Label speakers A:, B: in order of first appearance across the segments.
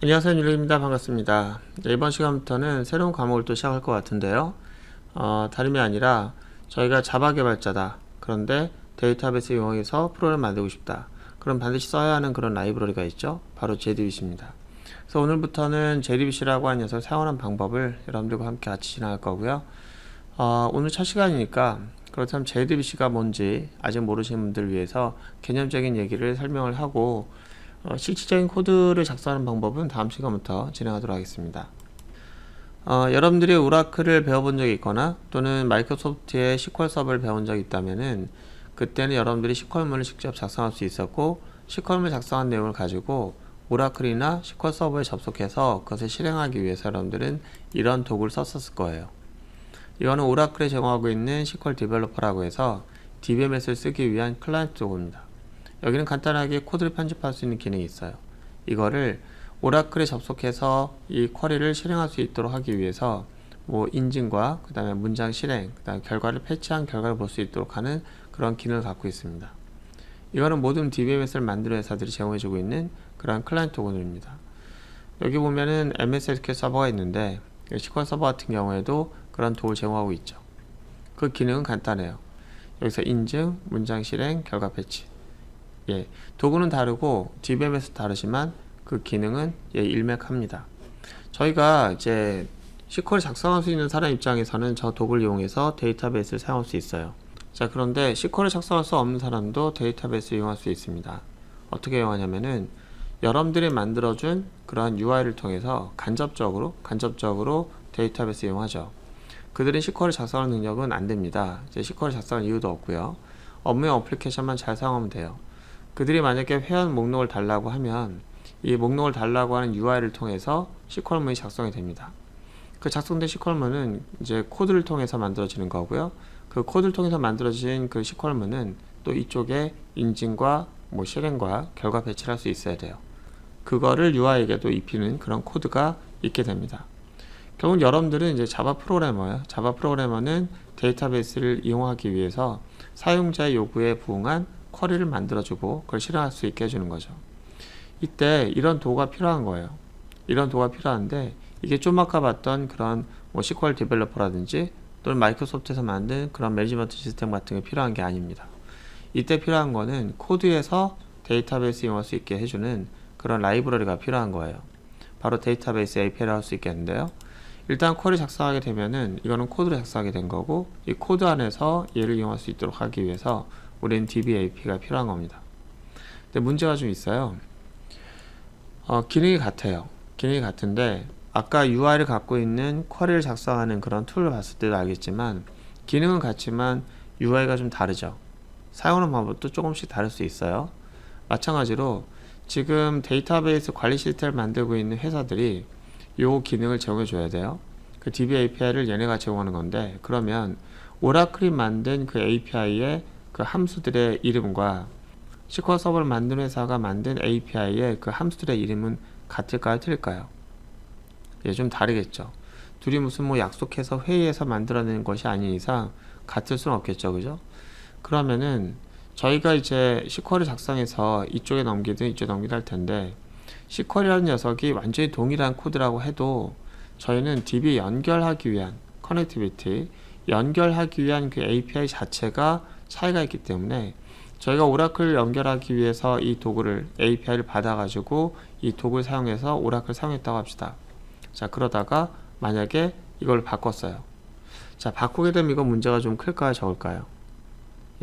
A: 안녕하세요, 율리입니다. 반갑습니다. 이번 시간부터는 새로운 과목을 또 시작할 것 같은데요. 다름이 아니라 저희가 자바 개발자다. 그런데 데이터베이스 이용해서 프로그램 만들고 싶다. 그럼 반드시 써야 하는 그런 라이브러리가 있죠. 바로 JDBC입니다. 그래서 오늘부터는 JDBC라고 하는 녀석을 사용하는 방법을 여러분들과 함께 같이 진행할 거고요. 오늘 첫 시간이니까 그렇다면 JDBC가 뭔지 아직 모르시는 분들을 위해서 개념적인 얘기를 설명을 하고 실질적인 코드를 작성하는 방법은 다음 시간부터 진행하도록 하겠습니다. 여러분들이 오라클을 배워본 적이 있거나 또는 마이크로소프트의 SQL 서버를 배운 적이 있다면은 그때는 여러분들이 SQL문을 직접 작성할 수 있었고 SQL문 작성한 내용을 가지고 오라클이나 SQL 서버에 접속해서 그것을 실행하기 위해서 여러분들은 이런 도구를 썼었을 거예요. 이거는 오라클에 제공하고 있는 SQL 디벨로퍼라고 해서 DBMS를 쓰기 위한 클라이언트 도구입니다. 여기는 간단하게 코드를 편집할 수 있는 기능이 있어요. 이거를 오라클에 접속해서 이 쿼리를 실행할 수 있도록 하기 위해서 인증과 그 다음에 문장 실행, 그 다음에 결과를 패치한 결과를 볼 수 있도록 하는 그런 기능을 갖고 있습니다. 이거는 모든 DBMS를 만드는 회사들이 제공해주고 있는 그런 클라이언트 도구들입니다. 여기 보면은 MS SQL 서버가 있는데 SQL 서버 같은 경우에도 그런 도구를 제공하고 있죠. 그 기능은 간단해요. 여기서 인증, 문장 실행, 결과 패치. 도구는 다르고 DBMS 다르지만 그 기능은 일맥합니다. 저희가 이제 SQL을 작성할 수 있는 사람 입장에서는 저 도구를 이용해서 데이터베이스를 사용할 수 있어요. 자, 그런데 SQL을 작성할 수 없는 사람도 데이터베이스를 이용할 수 있습니다. 어떻게 이용하냐면은 여러분들이 만들어준 그러한 UI를 통해서 간접적으로 데이터베이스 이용하죠. 그들은 SQL을 작성할 능력은 안 됩니다. 이제 SQL을 작성할 이유도 없고요. 업무용 어플리케이션만 잘 사용하면 돼요. 그들이 만약에 회원 목록을 달라고 하면 이 목록을 달라고 하는 UI를 통해서 SQL문이 작성이 됩니다. 그 작성된 SQL문은 이제 코드를 통해서 만들어지는 거고요. 그 코드를 통해서 만들어진 그 SQL문은 또 이쪽에 인증과 실행과 결과 배치를 할 수 있어야 돼요. 그거를 UI에게도 입히는 그런 코드가 있게 됩니다. 결국 여러분들은 이제 자바 프로그래머예요. 자바 프로그래머는 데이터베이스를 이용하기 위해서 사용자의 요구에 부응한 쿼리를 만들어주고 그걸 실행할 수 있게 해주는 거죠. 이때 이런 도구가 필요한 거예요. 이런 도구가 필요한데 이게 좀 아까 봤던 그런 SQL 디벨로퍼라든지 또는 마이크로소프트에서 만든 그런 매니지먼트 시스템 같은 게 필요한 게 아닙니다. 이때 필요한 거는 코드에서 데이터베이스 이용할 수 있게 해주는 그런 라이브러리가 필요한 거예요. 바로 데이터베이스 API를 할 수 있겠는데요. 일단 쿼리 작성하게 되면은 이거는 코드를 작성하게 된 거고 이 코드 안에서 얘를 이용할 수 있도록 하기 위해서 우리는 DBAP가 필요한 겁니다. 근데 문제가 좀 있어요. 기능이 같아요. 기능이 같은데 아까 UI를 갖고 있는 쿼리를 작성하는 그런 툴을 봤을 때도 알겠지만 기능은 같지만 UI가 좀 다르죠. 사용하는 방법도 조금씩 다를 수 있어요. 마찬가지로 지금 데이터베이스 관리 시스템을 만들고 있는 회사들이 요 기능을 제공해 줘야 돼요. 그 DBAPI를 얘네가 제공하는 건데 그러면 오라클이 만든 그 API의 그 함수들의 이름과 SQL 서버를 만든 회사가 만든 API의 그 함수들의 이름은 같을까요? 틀릴까요? 좀 다르겠죠. 둘이 무슨 약속해서 회의에서 만들어낸 것이 아닌 이상 같을 수는 없겠죠. 그죠? 그러면은 저희가 이제 SQL을 작성해서 이쪽에 넘기든 이쪽에 넘기든 할 텐데 SQL이라는 녀석이 완전히 동일한 코드라고 해도 저희는 DB 연결하기 위한 커넥티비티, 연결하기 위한 그 API 자체가 차이가 있기 때문에 저희가 오라클을 연결하기 위해서 이 도구를 API를 받아가지고 이 도구를 사용해서 오라클을 사용했다고 합시다. 자, 그러다가 만약에 이걸 바꿨어요. 자, 바꾸게 되면 이거 문제가 좀 클까요? 적을까요?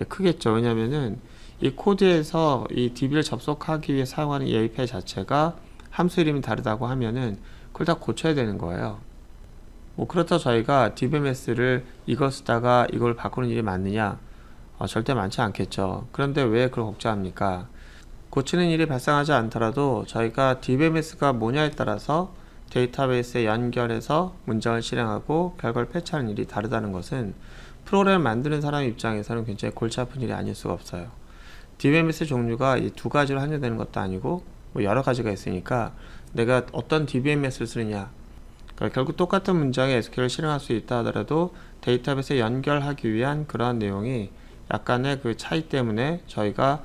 A: 크겠죠. 왜냐면은 이 코드에서 이 DB를 접속하기 위해 사용하는 이 API 자체가 함수 이름이 다르다고 하면은 그걸 다 고쳐야 되는 거예요. 그렇다고 저희가 DBMS를 이걸 쓰다가 이걸 바꾸는 일이 맞느냐? 절대 많지 않겠죠. 그런데 왜 그걸 걱정합니까? 고치는 일이 발생하지 않더라도 저희가 DBMS가 뭐냐에 따라서 데이터베이스에 연결해서 문장을 실행하고 결과를 패치하는 일이 다르다는 것은 프로그램을 만드는 사람 입장에서는 굉장히 골치 아픈 일이 아닐 수가 없어요. DBMS 종류가 이 두 가지로 한정되는 것도 아니고 여러 가지가 있으니까 내가 어떤 DBMS를 쓰느냐, 그러니까 결국 똑같은 문장에 SQL을 실행할 수 있다 하더라도 데이터베이스에 연결하기 위한 그러한 내용이 약간의 그 차이 때문에 저희가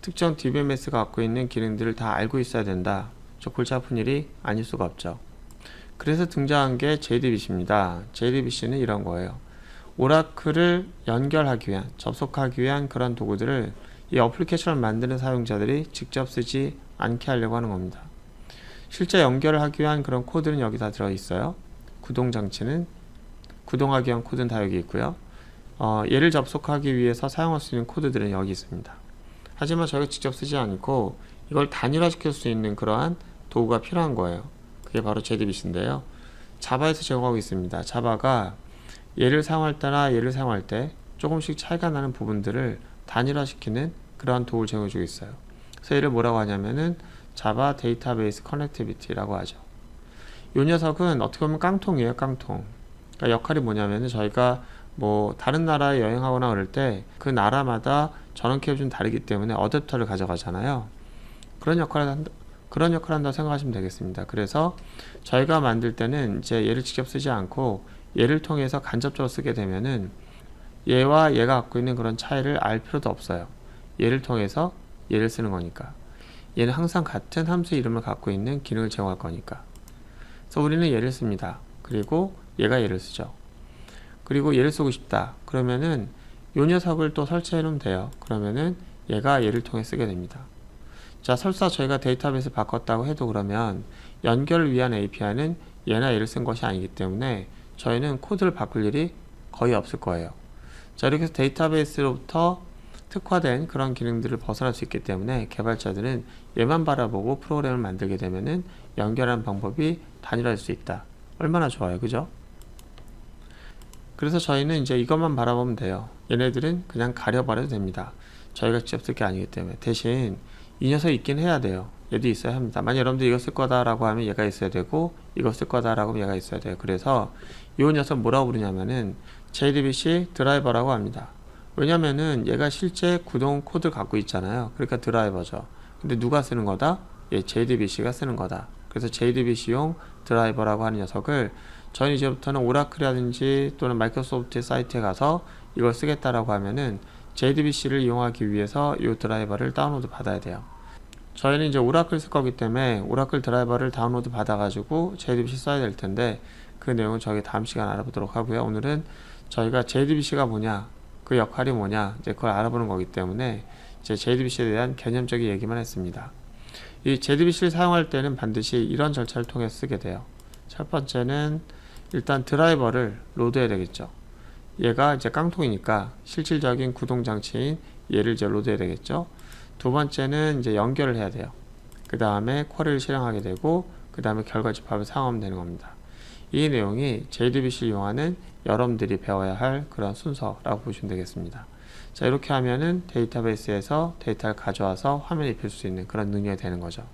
A: 특정 DBMS가 갖고 있는 기능들을 다 알고 있어야 된다. 저 골치 아픈 일이 아닐 수가 없죠. 그래서 등장한 게 JDBC입니다. JDBC는 이런 거예요. 오라클을 연결하기 위한, 접속하기 위한 그런 도구들을 이 어플리케이션을 만드는 사용자들이 직접 쓰지 않게 하려고 하는 겁니다. 실제 연결을 하기 위한 그런 코드는 여기 다 들어있어요. 구동하기 위한 코드는 다 여기 있고요. 얘를 접속하기 위해서 사용할 수 있는 코드들은 여기 있습니다. 하지만 저희가 직접 쓰지 않고 이걸 단일화시킬 수 있는 그러한 도구가 필요한 거예요. 그게 바로 JDBC인데요. 자바에서 제공하고 있습니다. 자바가 얘를 사용할 때나 얘를 사용할 때 조금씩 차이가 나는 부분들을 단일화시키는 그러한 도구를 제공해주고 있어요. 그래서 얘를 뭐라고 하냐면은 자바 데이터베이스 커넥티비티라고 하죠. 이 녀석은 어떻게 보면 깡통이에요. 깡통. 그러니까 역할이 뭐냐면은 저희가 뭐 다른 나라에 여행하거나 그럴 때 그 나라마다 전원 케이블이 좀 다르기 때문에 어댑터를 가져가잖아요. 그런 역할을 한다고 생각하시면 되겠습니다. 그래서 저희가 만들 때는 이제 얘를 직접 쓰지 않고 얘를 통해서 간접적으로 쓰게 되면은 얘와 얘가 갖고 있는 그런 차이를 알 필요도 없어요. 얘를 통해서 얘를 쓰는 거니까. 얘는 항상 같은 함수 이름을 갖고 있는 기능을 제공할 거니까. 그래서 우리는 얘를 씁니다. 그리고 얘가 얘를 쓰죠. 그리고 얘를 쓰고 싶다. 그러면은 요 녀석을 또 설치해 놓으면 돼요. 그러면은 얘가 얘를 통해 쓰게 됩니다. 자, 설사 저희가 데이터베이스를 바꿨다고 해도 그러면 연결을 위한 API는 얘나 얘를 쓴 것이 아니기 때문에 저희는 코드를 바꿀 일이 거의 없을 거예요. 자, 이렇게 해서 데이터베이스로부터 특화된 그런 기능들을 벗어날 수 있기 때문에 개발자들은 얘만 바라보고 프로그램을 만들게 되면은 연결하는 방법이 단일화될 수 있다. 얼마나 좋아요, 그죠? 그래서 저희는 이제 이것만 바라보면 돼요. 얘네들은 그냥 가려버려도 됩니다. 저희가 직접 쓸 게 아니기 때문에. 대신 이 녀석이 있긴 해야 돼요. 얘도 있어야 합니다. 만약 여러분들 이거 쓸 거다라고 하면 얘가 있어야 되고, 이거 쓸 거다라고 하면 얘가 있어야 돼요. 그래서 이 녀석 뭐라고 부르냐면은 JDBC 드라이버라고 합니다. 왜냐면은 얘가 실제 구동 코드를 갖고 있잖아요. 그러니까 드라이버죠. 근데 누가 쓰는 거다? 얘 JDBC가 쓰는 거다. 그래서 JDBC용 드라이버라고 하는 녀석을 저희는 이제부터는 오라클이라든지 또는 마이크로소프트 사이트에 가서 이걸 쓰겠다라고 하면은 JDBC를 이용하기 위해서 이 드라이버를 다운로드 받아야 돼요. 저희는 이제 오라클 쓸 거기 때문에 오라클 드라이버를 다운로드 받아가지고 JDBC 써야 될 텐데 그 내용은 저희 다음 시간에 알아보도록 하고요. 오늘은 저희가 JDBC가 뭐냐, 그 역할이 뭐냐, 이제 그걸 알아보는 거기 때문에 이제 JDBC에 대한 개념적인 얘기만 했습니다. 이 JDBC를 사용할 때는 반드시 이런 절차를 통해 쓰게 돼요. 첫 번째는 일단 드라이버를 로드해야 되겠죠. 얘가 이제 깡통이니까 실질적인 구동 장치인 얘를 이제 로드해야 되겠죠. 두 번째는 이제 연결을 해야 돼요. 그 다음에 쿼리를 실행하게 되고, 그 다음에 결과 집합을 사용하면 되는 겁니다. 이 내용이 JDBC를 이용하는 여러분들이 배워야 할 그런 순서라고 보시면 되겠습니다. 자, 이렇게 하면은 데이터베이스에서 데이터를 가져와서 화면에 입힐 수 있는 그런 능력이 되는 거죠.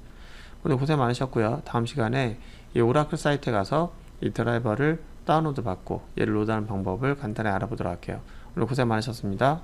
A: 오늘 고생 많으셨고요. 다음 시간에 이 오라클 사이트에 가서 이 드라이버를 다운로드 받고 얘를 로드하는 방법을 간단히 알아보도록 할게요. 오늘 고생 많으셨습니다.